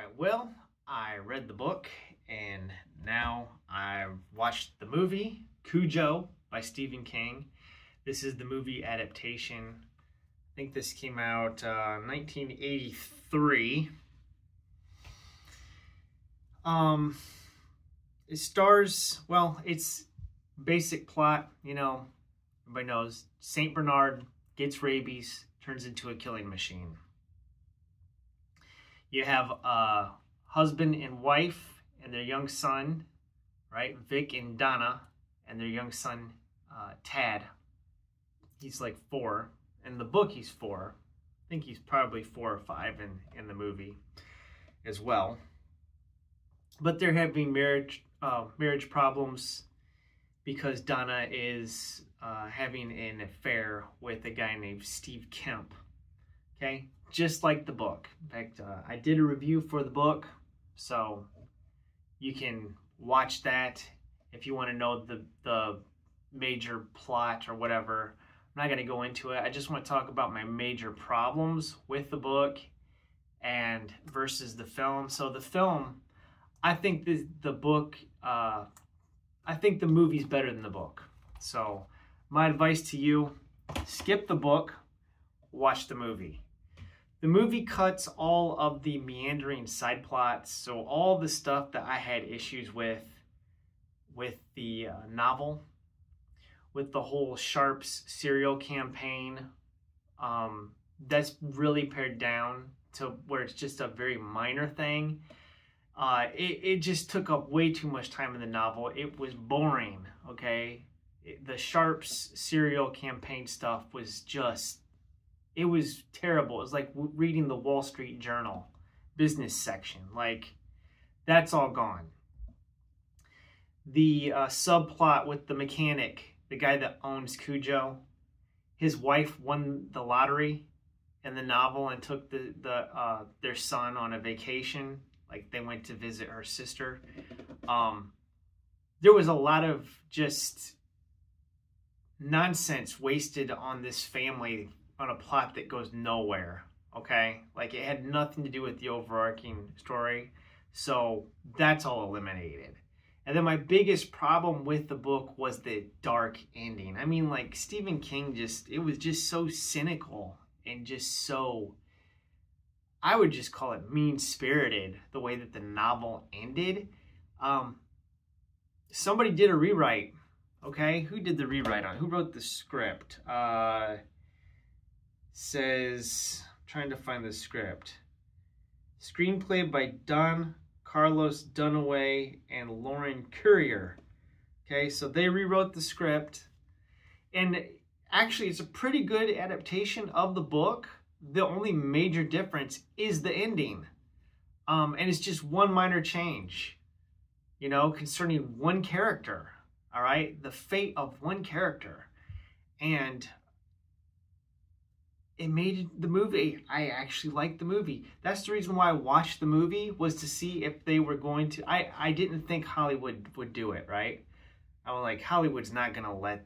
right, well, I read the book and now I've watched the movie, Cujo by Stephen King. This is the movie adaptation. I think this came out 1983. It stars, well, it's basic plot, everybody knows. Saint Bernard gets rabies, turns into a killing machine. You have a husband and wife and their young son, right? Vic and Donna, and their young son, Tad. He's like 4. In the book, he's 4. I think he's probably 4 or 5 in the movie as well. But they're having marriage problems because Donna is having an affair with a guy named Steve Kemp. Okay, just like the book. In fact, I did a review for the book, so you can watch that if you want to know the major plot or whatever. I'm not going to go into it. I just want to talk about my major problems with the book and versus the film. So the film, I think the book, I think the movie's better than the book. So my advice to you, skip the book, watch the movie. The movie cuts all of the meandering side plots, so all the stuff that I had issues with the novel, with the whole Sharps cereal campaign, that's really pared down to where it's just a very minor thing. It just took up way too much time in the novel. It was boring, okay? The Sharps cereal campaign stuff was just, it was terrible. It was like reading the Wall Street Journal business section. Like, that's all gone. The subplot with the mechanic, the guy that owns Cujo, his wife won the lottery in the novel and took their son on a vacation. Like, they went to visit her sister. There was a lot of just nonsense wasted on this family on a plot that goes nowhere, okay? Like, it had nothing to do with the overarching story, so that's all eliminated. And then my biggest problem with the book was the dark ending. I mean, like, Stephen King it was just so cynical and just so, I would just call it mean-spirited, the way that the novel ended. Somebody did a rewrite, okay? Who did the rewrite on? Who wrote the script? Says, I'm trying to find the script. Screenplay by Don Carlos Dunaway and Lauren Currier. Okay, so they rewrote the script. And actually, it's a pretty good adaptation of the book. The only major difference is the ending. And it's just one minor change, concerning one character. All right, the fate of one character. And it made the movie. I actually liked the movie. That's the reason why I watched the movie, was to see if they were going to. I didn't think Hollywood would do it, right? I was like, Hollywood's not going to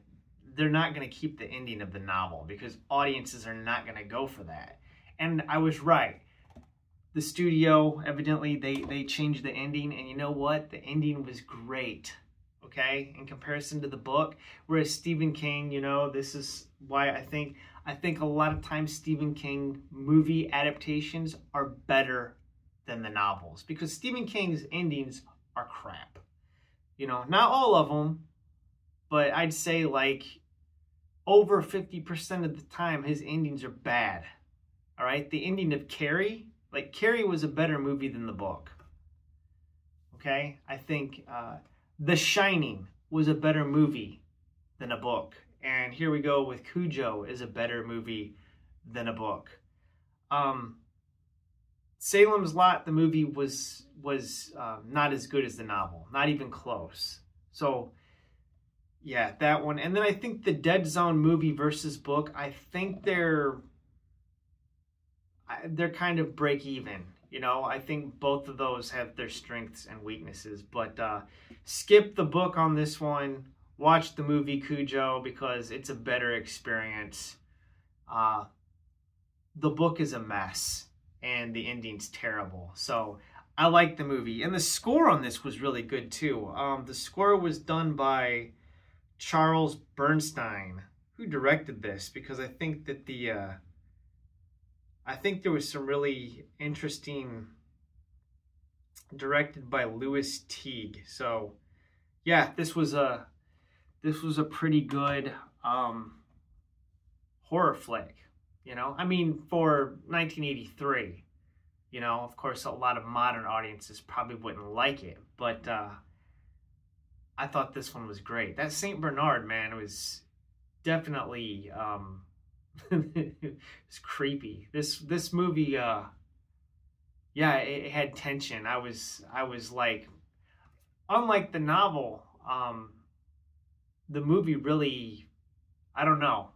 they're not going to keep the ending of the novel because audiences are not going to go for that. And I was right. The studio, evidently, they changed the ending, and you know what? The ending was great, okay, in comparison to the book. Whereas Stephen King, this is why I think a lot of times Stephen King movie adaptations are better than the novels, because Stephen King's endings are crap. Not all of them, but I'd say like over 50% of the time his endings are bad. All right, the ending of Carrie, like Carrie was a better movie than the book. Okay, I think The Shining was a better movie than a book. And here we go with Cujo is a better movie than a book. Salem's Lot, the movie was not as good as the novel, not even close. So yeah, that one. And then I think the Dead Zone movie versus book, I think they're kind of break even. I think both of those have their strengths and weaknesses. But skip the book on this one. Watch the movie Cujo because it's a better experience. The book is a mess and the ending's terrible. So I like the movie. And the score on this was really good, too. The score was done by Charles Bernstein, who directed this, because I think that I think there was some really interesting, directed by Louis Teague. So, yeah, this was a pretty good horror flick, you know? I mean, for 1983, you know, of course, a lot of modern audiences probably wouldn't like it, but I thought this one was great. That Saint Bernard, man, was definitely it's creepy. This movie, yeah, it had tension. I was like, unlike the novel, the movie really, I don't know.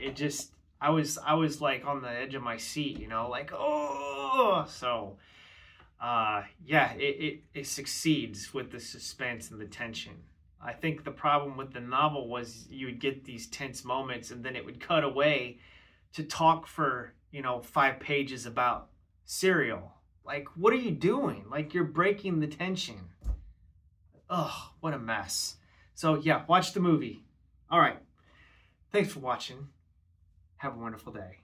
It just, I was like on the edge of my seat, you know, like, oh, so, yeah, it succeeds with the suspense and the tension. I think the problem with the novel was you would get these tense moments and then it would cut away to talk for, you know, 5 pages about cereal. Like, what are you doing? Like, you're breaking the tension. Ugh, what a mess. So, yeah, watch the movie. All right. Thanks for watching. Have a wonderful day.